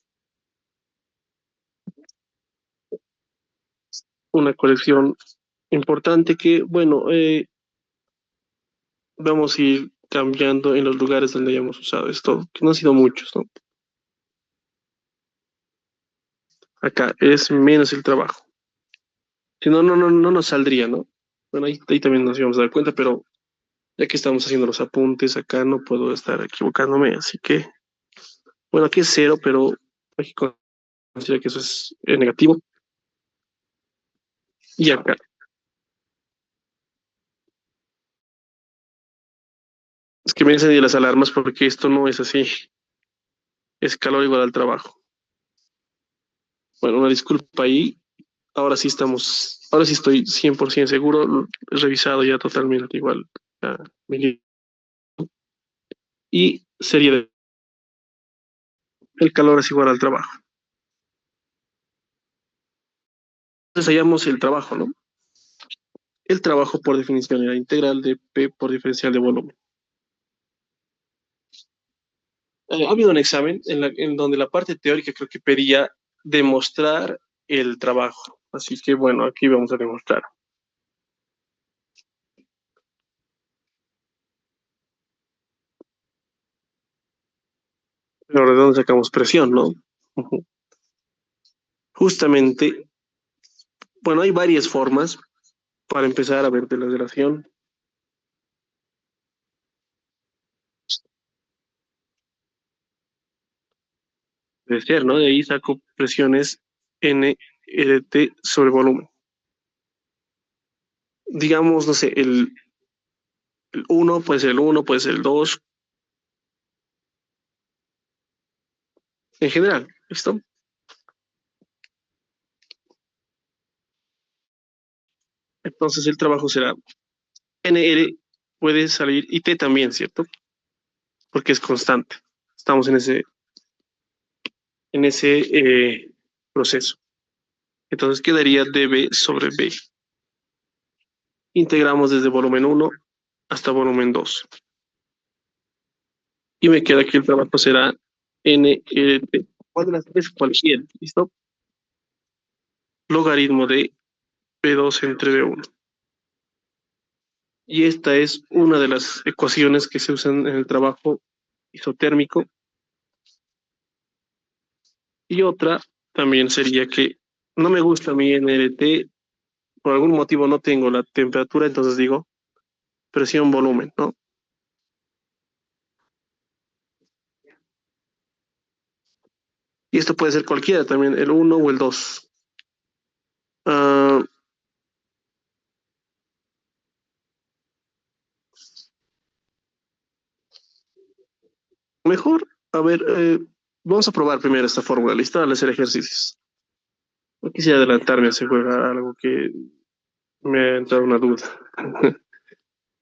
Una colección importante que, bueno, vamos a ir cambiando en los lugares donde hayamos usado esto, que no han sido muchos, ¿no? Acá es menos el trabajo. Si no, no nos saldría, ¿no? Bueno, ahí también nos íbamos a dar cuenta, pero ya que estamos haciendo los apuntes, acá no puedo estar equivocándome, así que, bueno, aquí es cero, pero hay que considerar que eso es negativo. Y acá, es que me encendí las alarmas porque esto no es así, es calor igual al trabajo. Bueno, una disculpa ahí, ahora sí estoy 100% seguro, lo he revisado ya totalmente igual. ah, Y sería el calor es igual al trabajo. Entonces hallamos el trabajo, ¿no? El trabajo por definición era integral de P por diferencial de volumen. Ha habido un examen en donde la parte teórica creo que pedía demostrar el trabajo. Así que bueno, aquí vamos a demostrar. Pero de dónde sacamos presión, ¿no? Ujú. Justamente, bueno, hay varias formas para empezar a ver de la relación. De ser, ¿no? De ahí saco presiones N T sobre volumen. Digamos, no sé, el 1 puede ser el uno, puede ser el 2, en general, ¿listo? Entonces el trabajo será NL puede salir y T también, ¿cierto? Porque es constante. Estamos en ese proceso. Entonces quedaría dB sobre B. Integramos desde volumen uno hasta volumen 2. Y me queda que el trabajo será NLT. ¿Cuál de las tres? Cualquiera, ¿listo? Logaritmo de P2 entre B1. Y esta es una de las ecuaciones que se usan en el trabajo isotérmico. Y otra también sería que no me gusta mi NLT, por algún motivo no tengo la temperatura, entonces digo presión volumen, ¿no? Y esto puede ser cualquiera también, el uno o el 2. Ah, mejor, a ver, vamos a probar primero esta fórmula, ¿listo? Al hacer ejercicios. No quisiera adelantarme a ese juego, a algo que me ha entrado una duda.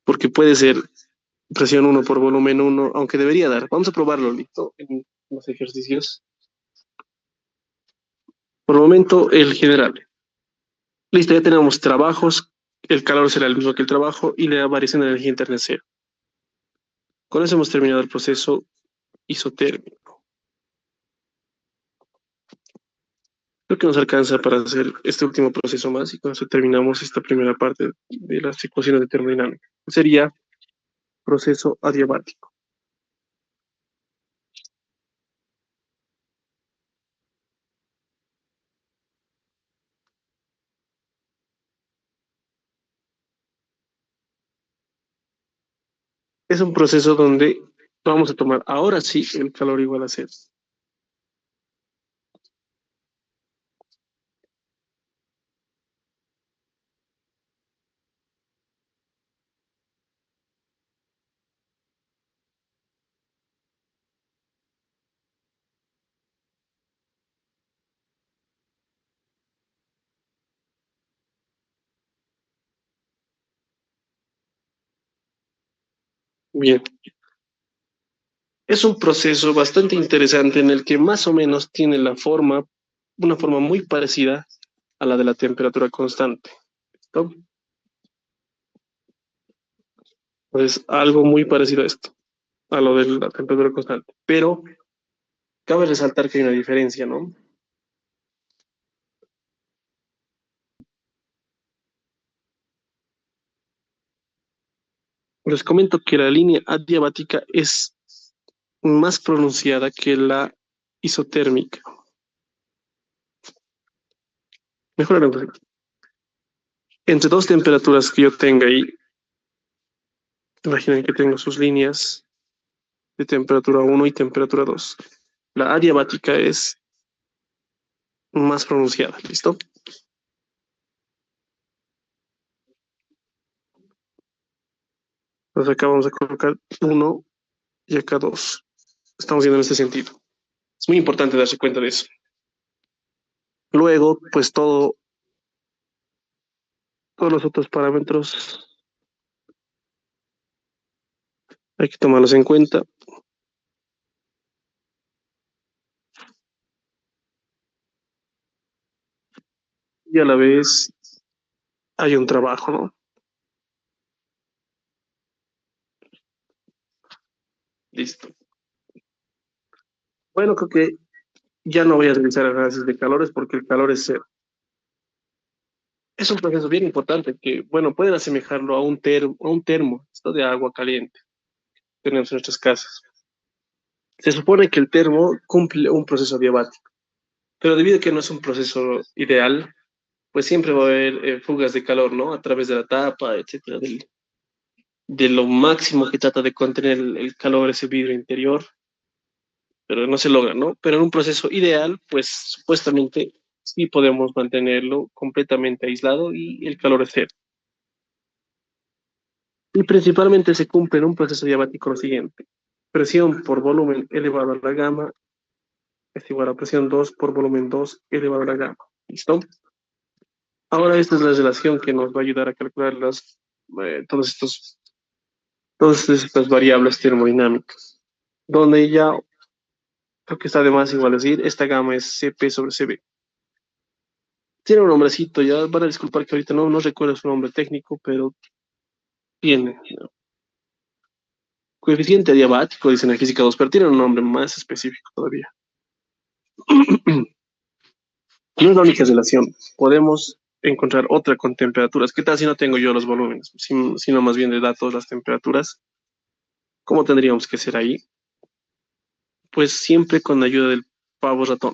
Porque puede ser presión uno por volumen uno, aunque debería dar. Vamos a probarlo, ¿listo? En los ejercicios. Por el momento, el general. Listo, ya tenemos trabajos, el calor será el mismo que el trabajo y la variación de energía interna es cero. Con eso hemos terminado el proceso isotérmico. Creo que nos alcanza para hacer este último proceso más y con eso terminamos esta primera parte de las ecuaciones de termodinámica. Sería proceso adiabático. Es un proceso donde vamos a tomar ahora sí el calor igual a cero. Bien, es un proceso bastante interesante en el que más o menos tiene una forma muy parecida a la de la temperatura constante. ¿Listo? Pues algo muy parecido a esto, a lo de la temperatura constante. Pero cabe resaltar que hay una diferencia, ¿no? Les comento que la línea adiabática es más pronunciada que la isotérmica. Mejor ahora, entre dos temperaturas que yo tenga ahí, imaginen que tengo sus líneas de temperatura 1 y temperatura 2. La adiabática es más pronunciada, ¿listo? Entonces acá vamos a colocar 1 y acá 2. Estamos viendo en este sentido. Es muy importante darse cuenta de eso. Luego, pues todos los otros parámetros hay que tomarlos en cuenta y a la vez hay un trabajo, ¿no? Listo. Bueno, creo que ya no voy a realizar análisis de calores porque el calor es cero. Es un proceso bien importante que, bueno, pueden asemejarlo a un termo, esto de agua caliente que tenemos en nuestras casas. Se supone que el termo cumple un proceso adiabático, pero debido a que no es un proceso ideal, pues siempre va a haber fugas de calor, ¿no? A través de la tapa, etcétera, de lo máximo que trata de contener el calor ese vidrio interior, pero no se logra, ¿no? Pero en un proceso ideal, pues supuestamente sí podemos mantenerlo completamente aislado y el calor es cero. Y principalmente se cumple en un proceso diabático lo siguiente. Presión por volumen elevado a la gama es igual a presión 2 por volumen 2 elevado a la gama. ¿Listo? Ahora esta es la relación que nos va a ayudar a calcular eh, todos estos, todas estas variables termodinámicas, donde ya creo que está de más igual decir, esta gama es CP sobre CB. Tiene un nombrecito, ya van a disculpar que ahorita no recuerdo su nombre técnico, pero tiene. Coeficiente adiabático, dicen en física 2, pero tiene un nombre más específico todavía. No es la única relación. Podemos encontrar otra con temperaturas. ¿Qué tal si no tengo yo los volúmenes, sino más bien de datos las temperaturas? ¿Cómo tendríamos que ser ahí? Pues siempre con la ayuda del pavo ratón.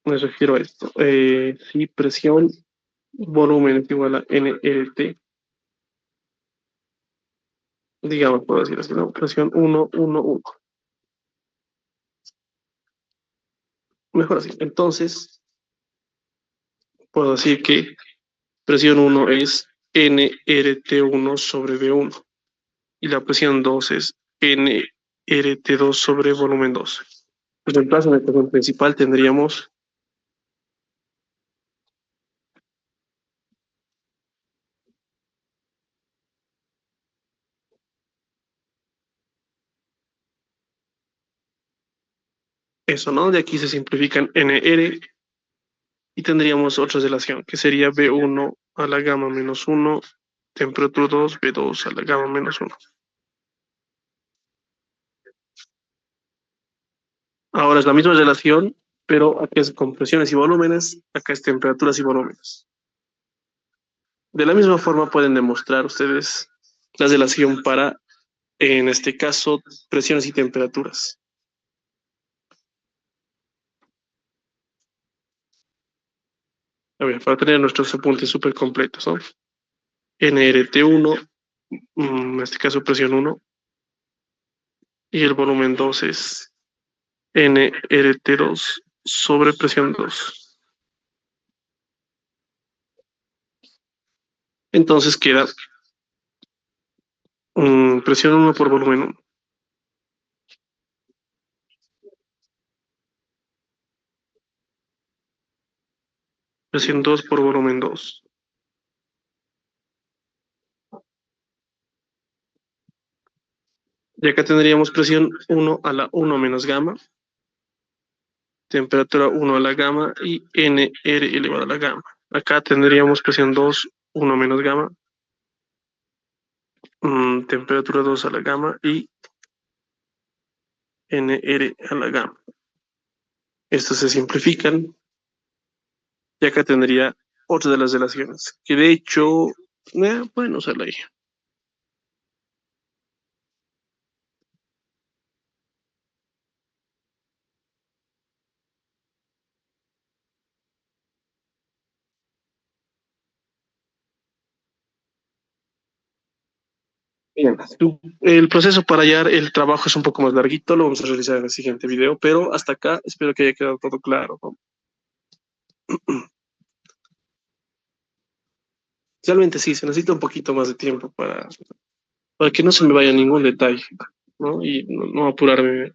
Me refiero a esto. Si presión, volumen es igual a NRT, digamos, puedo decir así, ¿no? Presión 1, 1, 1. Mejor así. Entonces, puedo decir que presión 1 es NRT1 sobre V1 y la presión 2 es NRT2 sobre volumen 2. Pues en caso de la ecuación principal tendríamos eso, ¿no? De aquí se simplifican NR y tendríamos otra relación que sería V1 a la gamma menos 1, temperatura 2, V2 a la gamma menos 1. Ahora es la misma relación, pero acá es con presiones y volúmenes, acá es temperaturas y volúmenes. De la misma forma pueden demostrar ustedes la relación para, en este caso, presiones y temperaturas. A ver, para tener nuestros apuntes súper completos, ¿no? NRT1 en este caso presión 1, y el volumen 2 es NRT2 sobre presión 2. Entonces queda presión 1 por volumen 1, presión 2 por volumen 2. Y acá tendríamos presión 1 a la 1 menos gamma, temperatura 1 a la gamma y NR elevado a la gamma. Acá tendríamos presión 2, 1 menos gamma, temperatura 2 a la gamma y NR a la gamma. Estos se simplifican y acá tendría otra de las relaciones, que de hecho, pueden usarla ahí. Bien, el proceso para hallar el trabajo es un poco más larguito, lo vamos a realizar en el siguiente video, pero hasta acá espero que haya quedado todo claro, ¿no? Realmente sí, se necesita un poquito más de tiempo para que no se me vaya ningún detalle, ¿no? Y no apurarme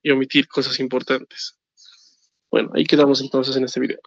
y omitir cosas importantes. Bueno, ahí quedamos entonces en este video.